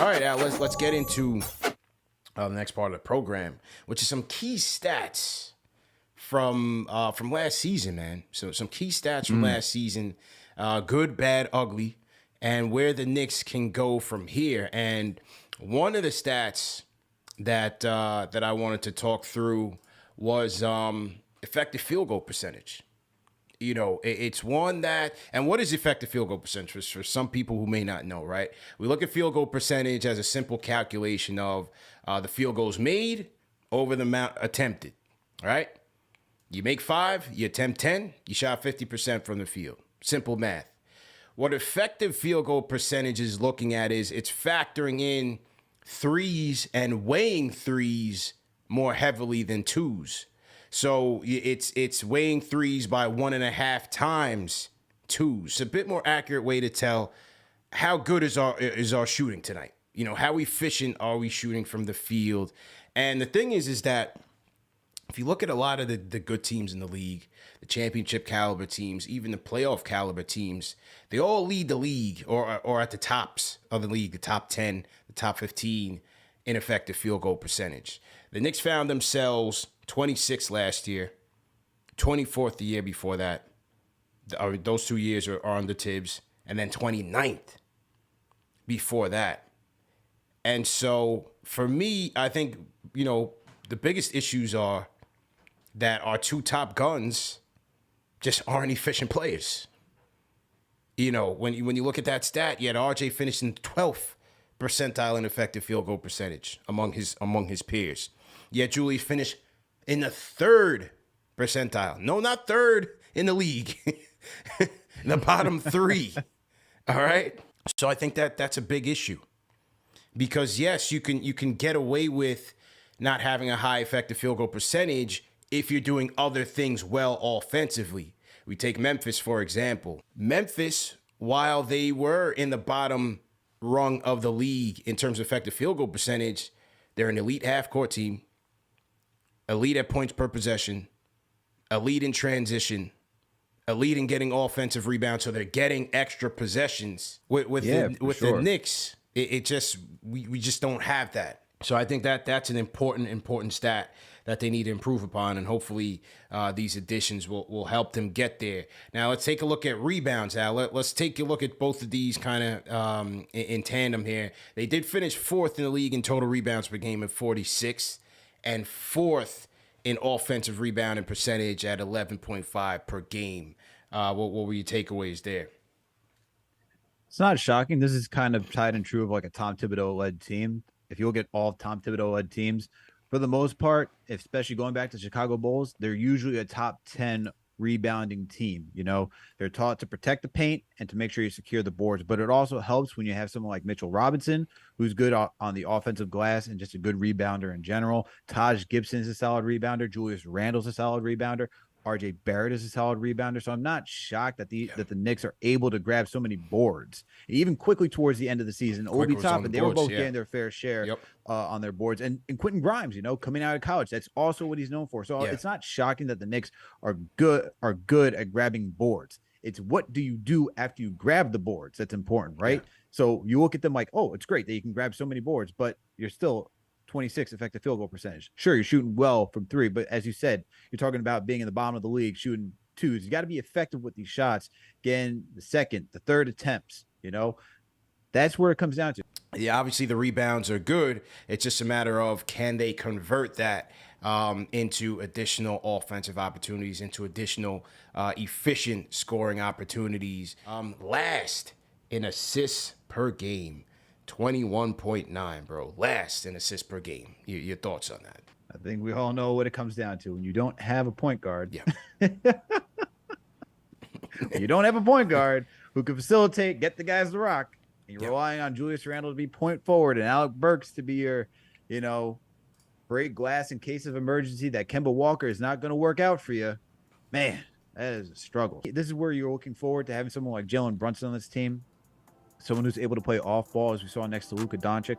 All right, now let's get into the next part of the program, which is some key stats from last season, man. So some key stats from last season, good, bad, ugly, and where the Knicks can go from here. And one of the stats that I wanted to talk through was effective field goal percentage. You know, it's one that, and what is effective field goal percentage for some people who may not know, right? We look at field goal percentage as a simple calculation of the field goals made over the amount attempted, right? You make 5, you attempt 10, you shot 50% from the field. Simple math. What effective field goal percentage is looking at is it's factoring in threes and weighing threes more heavily than twos. So it's weighing threes by 1.5 times twos. It's a bit more accurate way to tell how good is our shooting tonight. You know, how efficient are we shooting from the field? And the thing is that if you look at a lot of the good teams in the league, the championship caliber teams, even the playoff caliber teams, they all lead the league or at the tops of the league, the top 10, the top 15 in effective field goal percentage. The Knicks found themselves 26th last year, 24th the year before that. Those 2 years are under Tibbs, and then 29th before that. And so for me, I think, you know, the biggest issues are that our two top guns just aren't efficient players. You know, when you look at that stat, you had RJ finished in 12th percentile in effective field goal percentage among his peers. Yet Julius finished in the 3rd percentile. No, not 3rd in the league. The bottom 3. All right. So I think that's a big issue. Because yes, you can get away with not having a high effective field goal percentage if you're doing other things well offensively. We take Memphis, for example. Memphis, while they were in the bottom rung of the league in terms of effective field goal percentage, they're an elite half-court team, elite at points per possession, elite in transition, elite in getting offensive rebounds, so they're getting extra possessions. With the Knicks, it just we just don't have that. So I think that's an important stat that they need to improve upon, and hopefully these additions will help them get there. Now let's take a look at rebounds, Al. Let's take a look at both of these kind of in tandem here. They did finish 4th in the league in total rebounds per game at 46, and 4th in offensive rebounding percentage at 11.5 per game. What were your takeaways there? It's not shocking. This is kind of tied and true of like a Tom Thibodeau-led team. If you look at all Tom Thibodeau-led teams, for the most part, especially going back to Chicago Bulls, they're usually a top 10 rebounding team. You know, they're taught to protect the paint and to make sure you secure the boards. But it also helps when you have someone like Mitchell Robinson, who's good on the offensive glass and just a good rebounder in general. Taj Gibson is a solid rebounder. Julius Randle's a solid rebounder. RJ Barrett is a solid rebounder. So I'm not shocked that the Knicks are able to grab so many boards. Even quickly towards the end of the season, Obi Toppin, they were both getting their fair share on their boards. And Quentin Grimes, you know, coming out of college, that's also what he's known for. So it's not shocking that the Knicks are good at grabbing boards. It's what do you do after you grab the boards that's important, right? Yeah. So you look at them like, oh, it's great that you can grab so many boards, but you're still 26 effective field goal percentage. Sure, you're shooting well from 3, but as you said, you're talking about being in the bottom of the league, shooting 2s. You got to be effective with these shots, getting the 2nd, the 3rd attempts, you know? That's where it comes down to. Yeah, obviously the rebounds are good. It's just a matter of can they convert that into additional offensive opportunities, into additional efficient scoring opportunities. Last in assists per game. 21.9, bro. Last in assists per game. Your thoughts on that? I think we all know what it comes down to. When you don't have a point guard. Yeah. You don't have a point guard who can facilitate, get the guys to rock. And you're relying on Julius Randle to be point forward and Alec Burks to be your, you know, break glass in case of emergency. That Kemba Walker is not going to work out for you. Man, that is a struggle. This is where you're looking forward to having someone like Jalen Brunson on this team. Someone who's able to play off ball, as we saw next to Luka Doncic.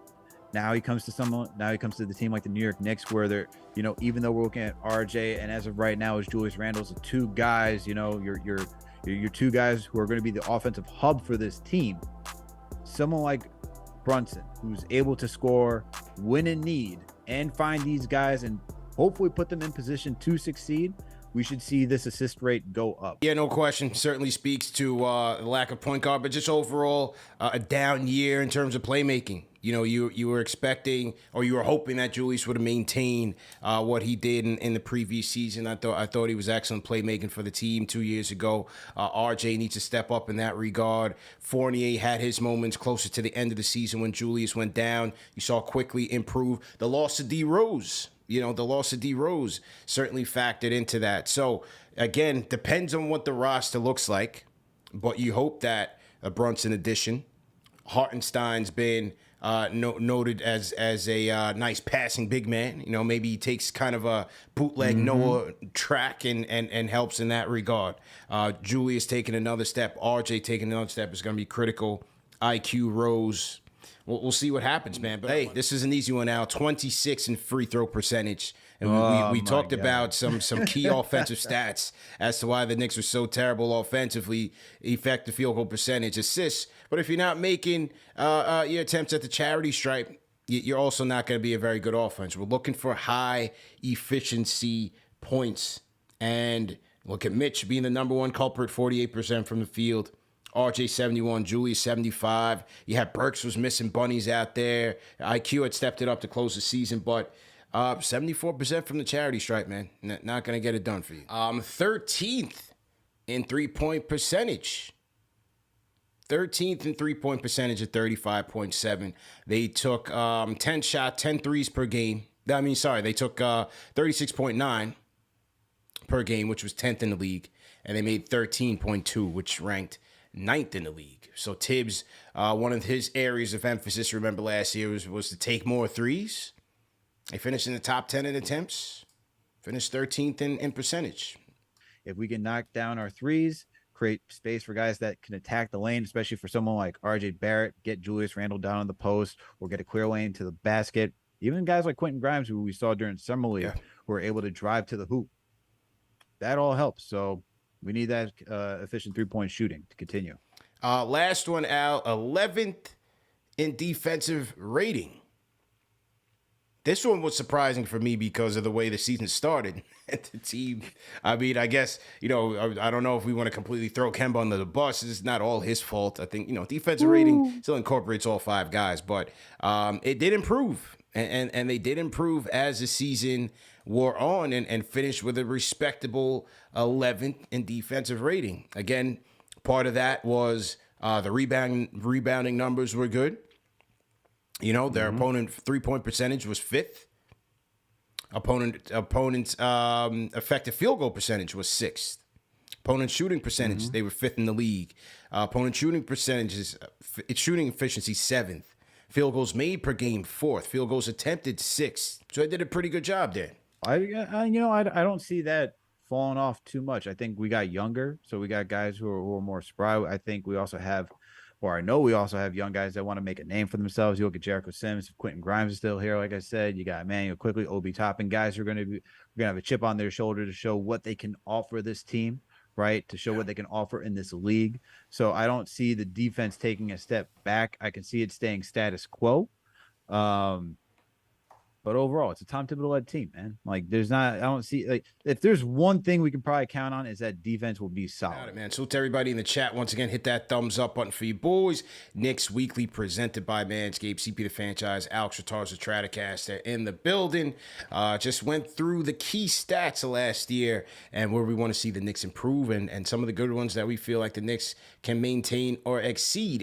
Now he comes to the team like the New York Knicks, where they're, you know, even though we're looking at RJ and as of right now is Julius Randle's the 2 guys, you know, your 2 guys who are going to be the offensive hub for this team. Someone like Brunson, who's able to score when in need and find these guys and hopefully put them in position to succeed, we should see this assist rate go up. Yeah, no question. Certainly speaks to the lack of point guard, but just overall a down year in terms of playmaking. You know, you were expecting, or you were hoping that Julius would have maintained what he did in the previous season. I thought he was excellent playmaking for the team 2 years ago. RJ needs to step up in that regard. Fournier had his moments closer to the end of the season when Julius went down. You saw quickly improve. The loss of D Rose. The loss of D Rose certainly factored into that. So, again, depends on what the roster looks like. But you hope that a Brunson addition, Hartenstein's been noted as a nice passing big man. Maybe he takes kind of a bootleg Noah track and helps in that regard. Julius taking another step. RJ taking another step is going to be critical. IQ Rose. We'll see what happens, man. But hey, this is an easy one now. 26 in free throw percentage. And we talked about some key offensive stats as to why the Knicks were so terrible offensively. Effective field goal percentage, assists. But if you're not making your attempts at the charity stripe, you're also not going to be a very good offense. We're looking for high efficiency points. And look at Mitch being the number one culprit, 48% from the field. RJ 71, Julius 75. You had Burks was missing bunnies out there. IQ had stepped it up to close the season, but 74% from the charity stripe, man. Not going to get it done for you. 13th in three-point percentage. 13th in three-point percentage at 35.7. They took 10 threes per game. They took 36.9 per game, which was 10th in the league. And they made 13.2, which ranked 9th in the league. So Tibbs, one of his areas of emphasis, remember last year, was to take more threes. They finished in the top 10 in attempts, finished 13th in percentage. If we can knock down our threes, create space for guys that can attack the lane, especially for someone like RJ Barrett, get Julius Randle down on the post, or get a clear lane to the basket. Even guys like Quentin Grimes, who we saw during Summer League, who were able to drive to the hoop. That all helps. So we need that efficient three-point shooting to continue. Last one out, 11th in defensive rating. This one was surprising for me because of the way the season started. The team, I guess, I don't know if we want to completely throw Kemba under the bus. It's not all his fault. I think, defensive rating still incorporates all five guys, but it did improve. And they did improve as the season wore on and finished with a respectable 11th in defensive rating. Again, part of that was the rebounding numbers were good. Their opponent three-point percentage was 5th. Opponent's effective field goal percentage was 6th. Opponent shooting percentage, they were 5th in the league. Opponent shooting percentages, shooting efficiency 7th. Field goals made per game 4th. Field goals attempted 6th. So I did a pretty good job there. I don't see that falling off too much. I think we got younger, so we got guys who are more spry. I think we also have, or I know we also have young guys that want to make a name for themselves. You look at Jericho Sims, Quentin Grimes is still here. Like I said, you got Emmanuel Quickly, Obi Toppin, guys who are going to have a chip on their shoulder to show what they can offer this team, right? To show what they can offer in this league. So I don't see the defense taking a step back. I can see it staying status quo. But overall, it's a Tom Thibodeau-led team, man. I don't see, if there's one thing we can probably count on is that defense will be solid. Got it, man. So to everybody in the chat, once again, hit that thumbs up button for you boys. Knicks Weekly presented by Manscaped, CP the Franchise, Alex Ratarza, Stratocaster in the building. Just went through the key stats of last year and where we want to see the Knicks improve and some of the good ones that we feel like the Knicks can maintain or exceed.